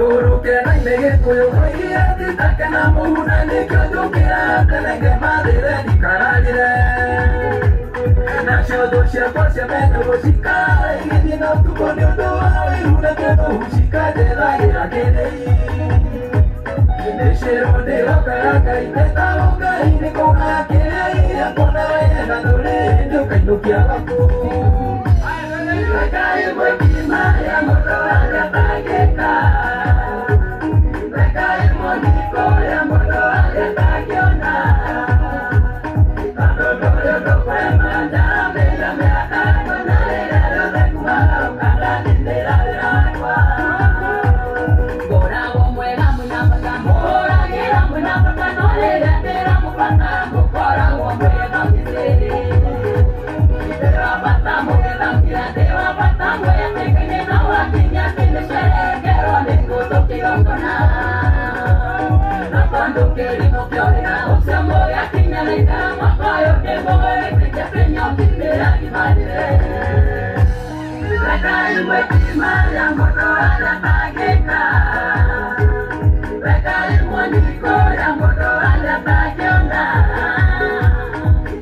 maguru kena nege kuyo koiya ditaka na muna nikyo kira tenenge madire dikarajire na shodo shepo shemeno shika igidi no tuko nyodo iruna keno shika jera ira kenei neshero de okaka iteta oka ine kona kei akona ena nore ndoka ndokia wako Rekai mwekima ya moto aga tageka Rekai moniko ya moto aga tagiona Kadodoyo dokwe mandame ya meaka Kona ega yote kumara ukara nindera virakwa Gora womwega munyapaka Mora gira munyapaka Nolera tera mupata Mukora womwega mkisiri Dewa patamu ketamkira dewa patamu ya tekene na wakinya kene sherekero ninguto kirongona Nakondo kelimo kioreka usamo ya kinya leka Makayo demo ekrike penyo kibera kimadire Rekai mwekima ya moto ala tageka Rekai mwaniko ya moto ala tagiona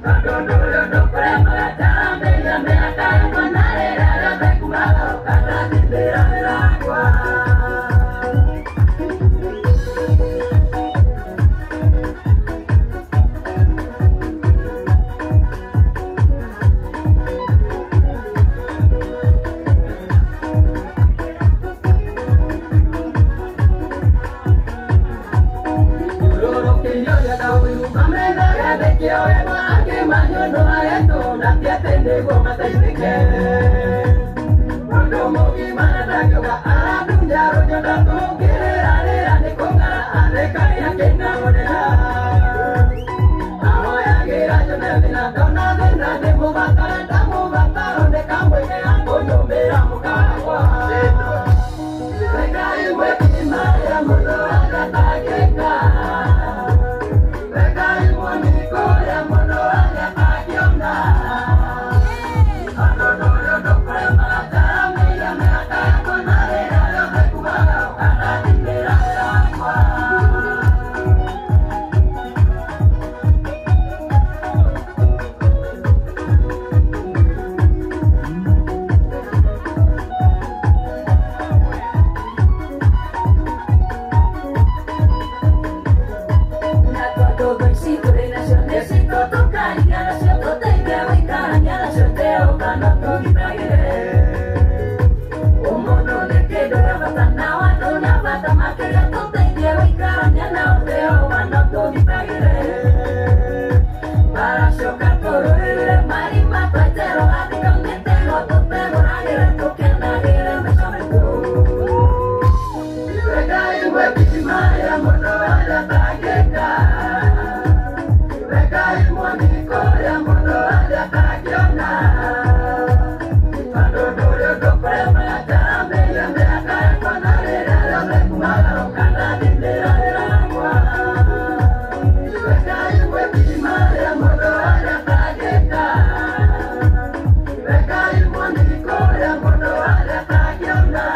Kadodoyo dokore magatame ya meaka Konarera ya bekumara ukata nindera virakwa Loro que yo ya da uyu kamena ya de que oye ma ake mañono a esto na tiete de goma te dije Cuando mogi mana yo ga adunya ro yo da to kere ra de konga ane kaya que na monera Aho ya gira yo na dona de mo bata de kamwe ke ango yo mera mukagwa Rekai wekima ya moto aga tageka Rekai mwaniko ya mono aga tagiona Adodoyo dokore magatame ya meaka Konarera ya bekumara ukata nindera virakwa Necesito tocar y a la ciudad te quiero y caña la ciudad o ganando mi paguere Un mono de que no la bata nada no la bata más que la te quiero y caña la ciudad o ganando mi paguere Para chocar por el marima paitero a ti con que tengo tu pego la guerra tu que la guerra me sabe tú Regai wekima ya mono ala tageka Rekai mwaniko ya mono ala tagiona Kadodoyo dokore magatame ya meaka Konarera ya bekumara ukata nindera virakwa Rekai wekima ya mono ala tageka Rekai mwaniko ya mono ala tagiona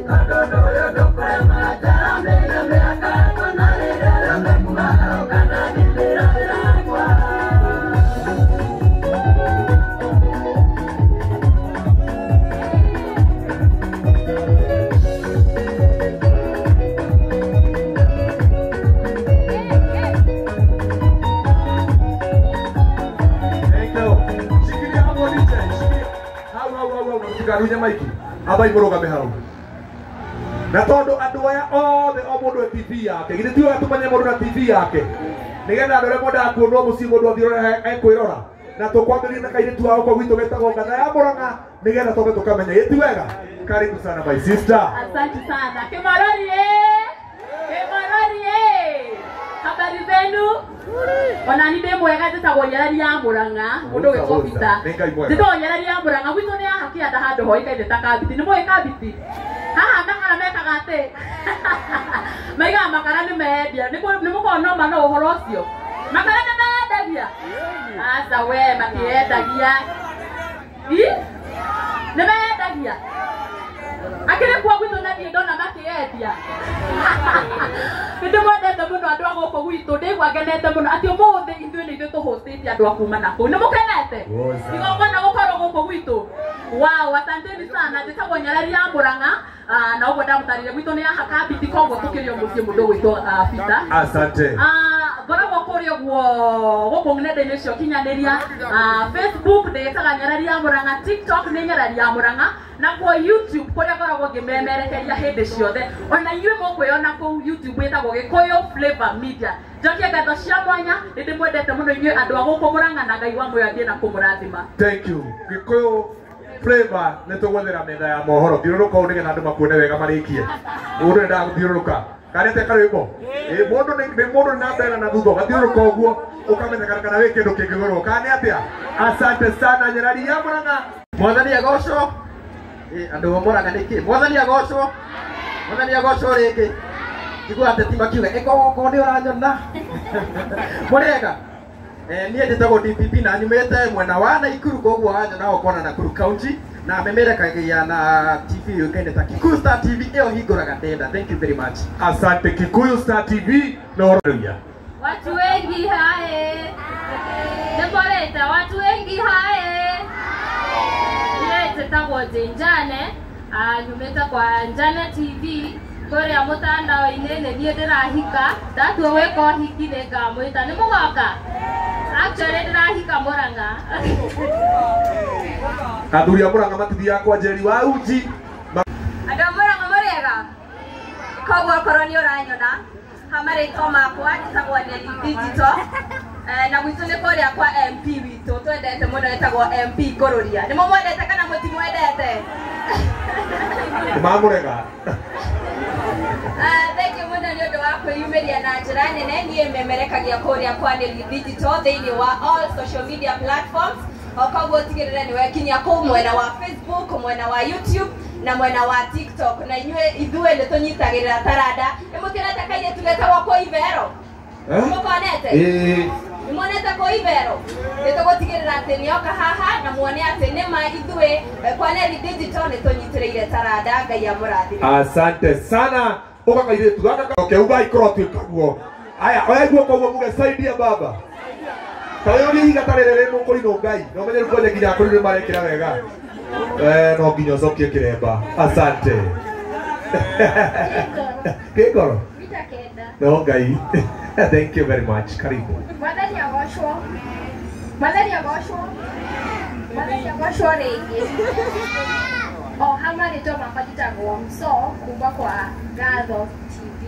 Kadodoyo dokore magatame ya meaka Konarera ya bekumara ukata nindera virakwa Shikilia hapo DJ, shikilia. Hau, tugarunya maiki. Aba igorogame hau. Na tondu andu aya othe o mundu TV yake. Githĩ ti wega tumanye mundu na TV yake. Nigetha andu aria mondaga kuonwo muciĩ mundu athire ekwirora. Na tukwambĩrĩria na kairĩtu wao kwa gwitũ getagwo Ng'atha ya Mũrang'a nigetha toke tukamenya. Ĩ ti wega? Karibu sana my sister. Asante sana. Kimarori habari zenu? Ona ni demo ya njĩtagwo Nyarari ya Mũrang'a, mũndũ wĩtwo Peter. Njĩtagwo Nyarari ya Mũrang'a, gwitũ nĩ ahaki anda handũ hoĩkaine ta Kabiti. Nĩ mũĩ Kabiti? Haha makara mekaga atĩ. Maigaga makara nĩ mendia. Nĩ mũkona ma no ũhoro ũcio. Makara nĩ mendagia. Aca we makĩendagia. Nĩ mendagia. Akĩrĩ kwa gwitũ na niĩ ndona atia Ndio mwendete muno andu agoko gwitu ndigwa ngenete muno ati umuthi ithuĩ nĩ ithuĩ tũhũstĩtie andũ akuma na kũu nĩ mũkenete igongona gũkorwo gũkũ gwitũ wow asanteni sana njĩtagwo Nyarari ya Mũrang'a na ũguo ndamũtarĩria gwitũ nĩ haha Kabiti koguo tũkĩrĩ o mũciĩ mũndũ gwitũ Peter asante ngoragwo kũrĩ ũguo gũkũ nenda-inĩ cia ũkinyanĩria Facebook ndĩĩtaga Nyarari ya Mũrang'a, TikTok nĩ Nyarari ya Mũrang'a na kwa YouTube kũrĩa ngoragwo ngĩmemerekeria hĩndĩ ciothe ona inyuĩ mũkwĩona kũu YouTube ĩtagwo Gĩkũyũ Flavour Media njokie ngatho cia mwanya nĩ ndĩmwendete mũno inyuĩ andũ a gũkũ Mũrang'a na Ngai wa muoyo athiĩ na kũmũrathima. Thank you. Gĩkũyũ Flavour nĩ tũgwethera metha ya mohoro thiũrũrũka ũũ nĩgetha andũ makuone wega marĩkie mũndũ nĩndaga gũthiũrũrũka karete karĩmbo mũndũ nĩ na mbere na thutha ũgathiũrũrũka ũguo ũkamenyekana kana wĩ kĩndũ kĩngĩgũrwo kana nĩ atĩa. Asante sana Nyarari ya Mũrang'a. Mwathani agocwo andũ a Mũrang'a nĩkĩ Mwathani agocwo rĩngĩ njigua ateti makiuga ĩkogoko nĩ ũranyona mũrĩega niĩ njĩtagwo DPP na nyumĩte mwena wa Naikuru koguo wanyona ũkona Nakuru County na memerekagia na TV yũĩkaine ta Kikuyu Star TV ĩyo hingũraga ndenda. Thank you very much. Asante. Kikuyu Star TV na Ororia. Watu wengi hae Dekoreta watu wengi hae Niĩ njĩtagwo Njane nyumĩte kwa Njane TV kũrĩa mũtandao-inĩ nĩ niĩ ndĩrahika ndatua gwĩka ũhiki nĩ ngamwĩta nĩ mũgoka actually ndĩrahika Mũrang'a athuri a Mũrang'a matithiaga kwa Njeri wa uji andũ a Mũrang'a mũrĩega koguo korwo nĩ ũranyona hamarĩtwo makwa njĩtagwo Neli Digital na gwitũ nĩ kũrĩa kwa MP witũ twendete mũno wĩtagwo MP Ngũrũria nĩ mũmwendete kana mũtimwendete mamũrega. Thank you mũno nĩ ũndũ wa kwĩyumĩria na njĩra nene niĩ memerekagia kũrĩa kwa Neli Digital thĩinĩ wa all social media platforms koguo tigĩrĩre nĩ wekinyia kũu mwena wa Facebook mwena wa YouTube na mwena wa TikTok na ithuĩ nĩ tũnyitagĩrĩra taranda nĩ mũkĩrete kairĩtu getagwo Kũivero mũkonete nĩ muonete Kũivero nĩ tũgũtigĩrĩra atĩ nĩoka haha na muone atĩ nĩma ithuĩ kwa Neli Digital nĩ tũnyitĩrĩire taranda Ngai amũrathime. Asante sana. Uga kairĩtu gaka keuga ikorwo twĩkaguo aya oyaiguo koguo mũgesaidia baba kayo nĩ higa tarĩrĩ mũkũrinwo Ngai no menye rũkonye nginya kũrĩ marekĩra wega no nginya ũcokie kĩremba. Asante. Kĩngoro no Ngai. Thank you very much. Karibu. Mwathani agocwo rĩngĩ hamarĩtwo makwa njĩtagwo Mso kuma kwa Gatho TV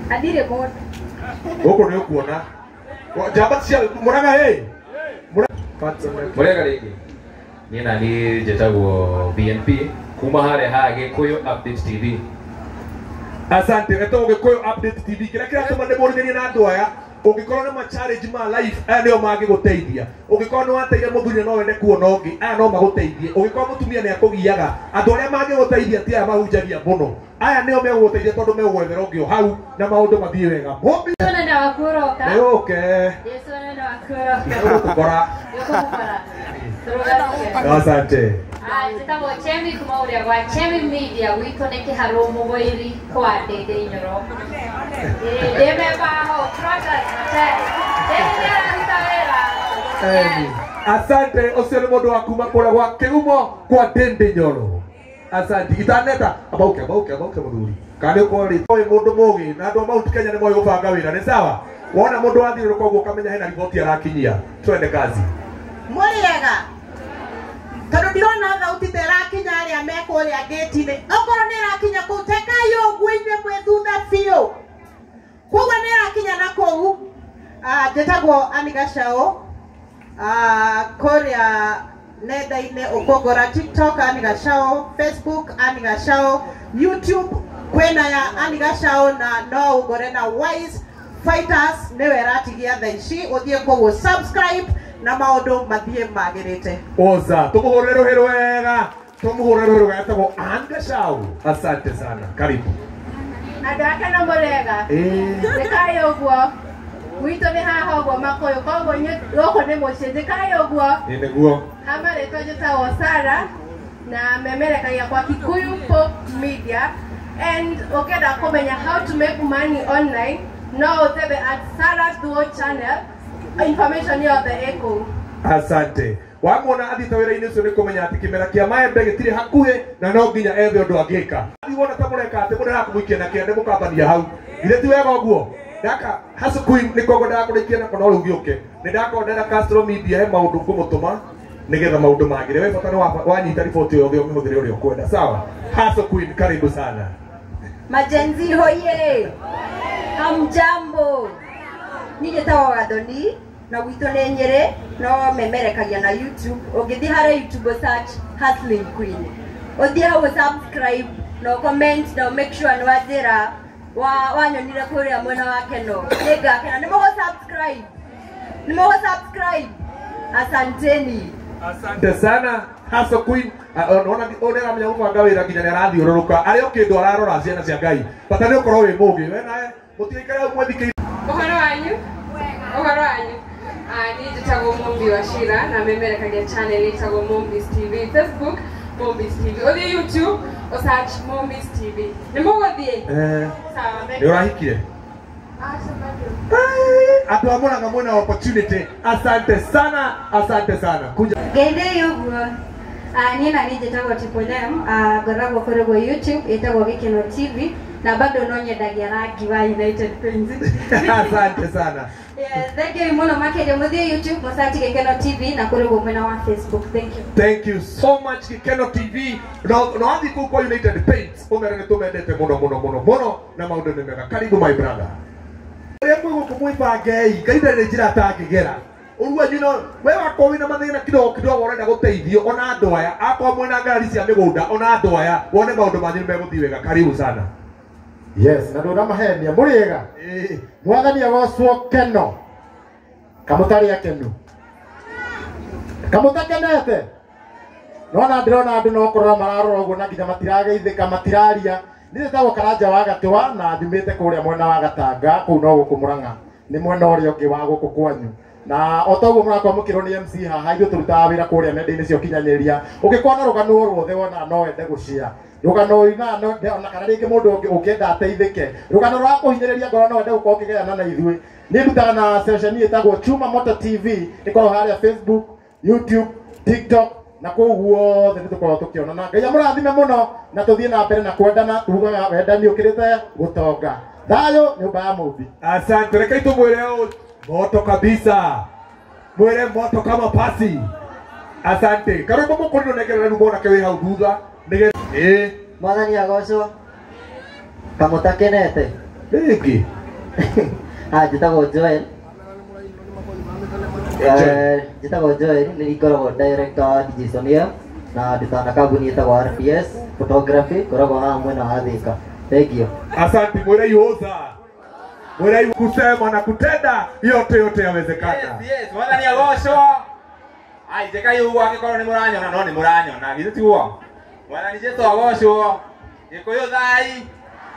adirĩ mũndũ gũkũ nĩ ũkuona njamba cia Mũrang'a mũrĩega rĩngĩ niĩ na niĩ njĩtagwo BNP kuma harĩa ha Gĩkũyũ Update TV. Asante. Gĩtagwo Gĩkũyũ Update TV kĩrĩa kĩratũma ndĩmũrĩrĩrie na andũ aya ũngĩkorwo nĩ ma challenge ma life aya nĩo mangĩgũteithia ũngĩkorwo nĩ wateire mũthuri no wende kuona ũngĩ aya no magũteithie ũngĩkorwo mũtumia nĩ akũgiaga andũ arĩa mangĩgũteithia ti aya mahunjagia mũno aya nĩo megũgũteithia tondũ megũgwethera ũngĩ o hau na maũndũ mathiĩ wega. Ũgũkora. Asante. Njĩtagwo Chemi kuma ũrĩa gwa Chemi Media gwitũ nĩ kĩharũ mũgũiri kwa Ndĩndĩ Nyoro ndĩmemba project Asante. Ũcio nĩ mũndũ wa kuma kũrĩa gwa Kĩgumo kwa Ndĩndĩ Nyoro. Asante. Itaneta abauke mũthuri kana ũkorwo rĩ mũndũ mũgĩ na andũ a Mount Kenya nĩ moĩ gũbanga wĩra nĩ sawa wona mũndũ wathiũrũrũka ũguo ũkamenya hena riboti arakinyia. Twende kazi. Mũrĩega tondũ ndirona thauti ta ĩrakinya arĩa me kũrĩa gate-inĩ okorwo nĩ ĩrakinya kũu tekai ũguo-inĩ mwĩthutha biũ koguo nĩ ĩrakinya na kũu njĩtagwo Annie Gacaũ kũrĩa nenda-inĩ ũkũngora TikTok Annie Gacaũ, Facebook Annie Gacaũ, YouTube kwĩna ya Annie Gacaũ na no ũgore na Wise Fighters nĩwe ĩratigia thaa ici ũthiĩ kũu subscribe na maũndũ mathiĩ magĩrĩte. Oza tumuhũrĩre rũhĩ rwega getagwo Annie Gacaũ. Asante sana. Karibu. andũ ake no mũrĩega njĩkai ũguo gwitũ nĩ haha ũguo Makũyũ koguo gũkũ nĩ mũciĩ njĩkai ũguo nĩguo hamarĩtwo njĩtagwo Sarah na memerekagia kwa Kikuyu Folk Media And ukenda kumenya how to make money online, no utebe at Sarah's Duo channel, information yothe eko. Asante. Wamona athi tawira-ini ucio ni kumenya ati kimera kia maembe gitire hakuhe na no nginya ethe undu angika. Athi wona ta mureka ati mundu hakumuikia na kiande mukambania hau. Ile ti wega uguo. Daka hasu queen ni kogo ndaka kurikia na kono rugi uke. Ni ndaka ondera Castro Media he maundu ngumutuma nigetha maundu mangire. We bata no wanyita riboti yothe umihũthĩre uria ukwenda. Sawa. Hasu queen karibu sana. Majenzi hoye. Hamjambo. Nijetawa Gadoni. Na gwitũ nĩ Nyĩrĩ no memerekagia na YouTube. Ũngĩthiĩ harĩa YouTube search Hustling Queen. Ũthiĩ hau subscribe no comment no make sure nĩ wanjĩra wanyonire kũrĩa mwena wa Keno. Nĩngakena nĩ mũgũ subscribe. Nĩ mũgũ subscribe. Asanteni. Asante sana Hustle Queen. Ona onera menya gũbanga wĩra nginya nĩ arathiũrũrũka. Arĩ o kĩndũ ararora ciana cia Ngai. Bata nĩ ũkorwo wĩ mũũgĩ. We nawe mũtigaikara mwĩthikĩrĩrie. Ũhoro wanyu? Ũhoro wanyu? Ni njĩtagwo Mombi Wachira na memerekagia channel ĩtagwo Mombis TV. Facebook Mombis TV. Ũthiĩ YouTube o search Mombis TV. Nĩ mũgũthiĩ? Sawa. Nĩ ũrahikire? Andũ a Mũrang'a mwĩna opportunity. Asante sana, asante sana. Kuja. Gende ũguo. Niĩ na niĩ njĩtagwo Tipolem, ngoragwo kũrĩgwo YouTube ĩtagwo Gĩkeno TV na bado no nyendagia rangi wa United Paints. Asante sana. Thank you muno makĩria mũthiĩ YouTube mũsearch Gĩkeno TV na kũrĩgwo mwena wa Facebook. Thank you. Thank you so much Gĩkeno TV. No athi kũu kwa United Paints ũmere nĩ tũmendete mũno na maũndũ nĩ mega. Karibu my brother. Rĩrĩa mwĩgũkũ mwĩbangei Ngai ndarĩ njĩra atangĩgera. Urua we wako wina mathina kidogo urenda guteithio ona andu aya akwa mwena ngari cia migunda ona andu aya wone maundu manyu meguthi wega. Karibu sana. Yes, na ndona mahenia muriega. Mwathani agocwo Keno. Kamutari akenu. Kamutakenete. Nona ndirona andu no kurora mararora uguo na nginya matirageithika matiraria. Nĩ tagwo Karanja wa Gatwa na thimĩte kũrĩa mwena wa Gatanga kũu no gũkũ Mũrang'a. Nĩ mwena ũrĩa ũngĩ wa gũkũ kwanyu. Na otoguo mũrakwa mũkĩrwo nĩ MC haha ithuĩ tũrutaga wĩra kũrĩa nenda-inĩ cia ũkinyanĩria. Ũngĩkorwo na rũgano ruothe wona no wende gũshare. Rũgano ona kana rĩngĩ mũndũ ũngĩenda ateithĩke. Rũgano rwa kũhinyĩrĩria ngoro no wende gũkorwo ũkĩgayana na ithuĩ. Nĩ ndutaga na session ĩtagwo Chuma Moto TV. Ĩkoragwo harĩa Facebook, YouTube, TikTok na kũu guothe nĩ tũkoragwo tũkĩona. Na Ngai amũrathime mũno na tũthiĩ na mbere na kwendana tuugaga wendani ũkĩrĩte gũtonga. Thayũ nyũmba ya Mũmbi. Asante. Reke tumwĩre moto kabisa. Mwere moto kama pasi. Asante. Karibu mũkũrĩ negerera rumona kewe hau thutha. Mwathani agocwo. Kamutakenete. Rĩngĩ. Njĩtagwo Joel. Njĩtagwo Joel nĩ ngoragwo director wa Digisonia na ndutana kambuni ĩtagwo RPS Photography ngoragwo haha mwena wa Thika. Thank you. Asante. Mwere ihoza. Mwere kusema na kutenda yote yawezekana. Yes, mwathani agocwo. Ai jeka yugo angĩkorwo nĩ mũranyona no nĩ mũranyona githĩ tiguo. Mwathani Jesũ agocwo. Gĩkũyũ thai.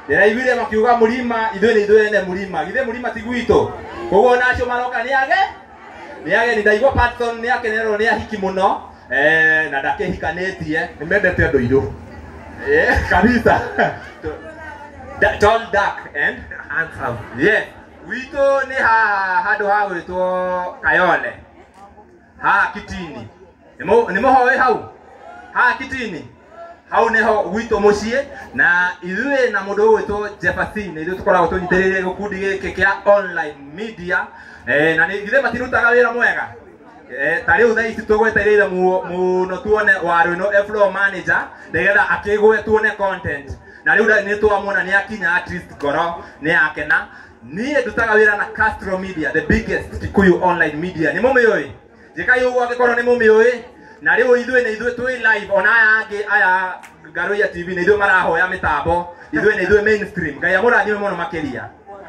Ndĩraiguire makiuga mũrima ithuĩ nĩ mũrima. Githĩ mũrima ti gwitũ. Koguo nacio maroka nĩage ndaigua Patson nĩ akenererwo nĩ ahiki mũno. Na ndakĩhikanĩtie. Nĩmendete andũ irũ. Kabisa. Tall, dark and handsome. Yeah. Wito ni handũ ha gwĩtwo Kayole. Ha Kitini. Nĩ mũhoĩ hau. Ha Kitini. Hau nĩho gwitũ mũciĩ na ithuĩ na mũndũ gwĩtwo Jefferson ithuĩ tũkoragwo tũnyitĩrĩire gĩkundi gĩkĩ kĩa online media. Na nĩ githĩ matirutaga wĩra mwega. Ta rĩu thaa ici tũgwetereire mũno tuone Waru ĩno floor manager nĩgetha akĩgwe tuone content. Na rĩu nĩ twamwona nĩ akinya at least ngoro nĩ akena. Niĩ ndutaga wĩra na Castro Media, the biggest Kikuyu online media. Nĩ mũmĩũĩ? Njĩka ũguo angĩkorwo nĩ mũmĩũĩ. Na rĩu ithuĩ twĩ live ona aya Ngaruia TV nĩ ithuĩ marahoya mĩtambo. Ithuĩ nĩ ithuĩ mainstream. Ngai amũrathime mũno makĩria.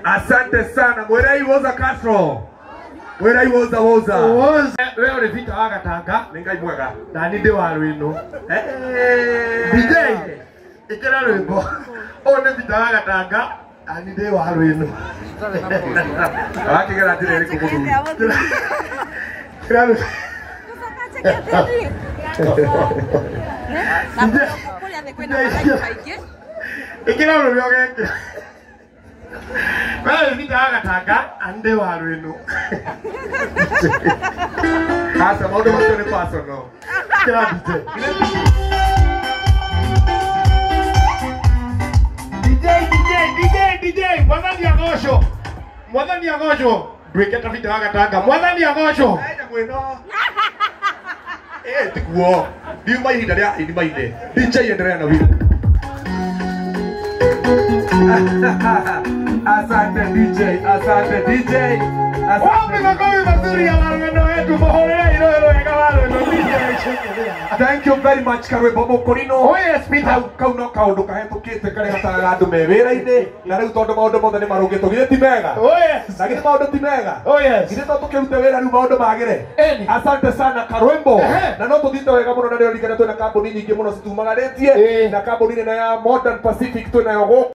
Asante sana. Mwere ihoza Castro. Mwere ihoza woza. Wewe uri Vita wa Gatanga. Nĩ Ngai mwega. Na nĩ ndĩ Waru ĩno. DJ ikira rwimbo one Vita wa Gatanga ani ndĩ Waru ĩno. Akigera njĩra ĩrĩkũ mũthuri? Ikira ro ryoge. Wewe nitaga tanga ande waru ino. Sasa maudo wote ni personal. Kira DJ. DJ, mwathani agocwo ndwike tabita wa gatanga mwathani agocwo Aja mwino. Tiguo. Ndiuma ihinda ria maine. DJ endelea na wimbo. Asante DJ, asante DJ. Wapi makofi mazuri ya warwendo wetu mohorera ilo ega warwendo DJ. Thank you very much Karwe Bobo Korino. Oh yes Peter. Kau no kaundu kahetukite kare gataga andu me wira-ini na riu tondu maundu mothe ni marugitwo gire ti mega. Oh yes. Na gire maundu ti mega. Oh yes. Gire to tukirute wira riu maundu magire. Asante sana Karwembo. Na no tuthite wega muno na ndio ligana twina kambuni nyingi muno citumagaritie na kambuni na ya Modern Pacific twina yo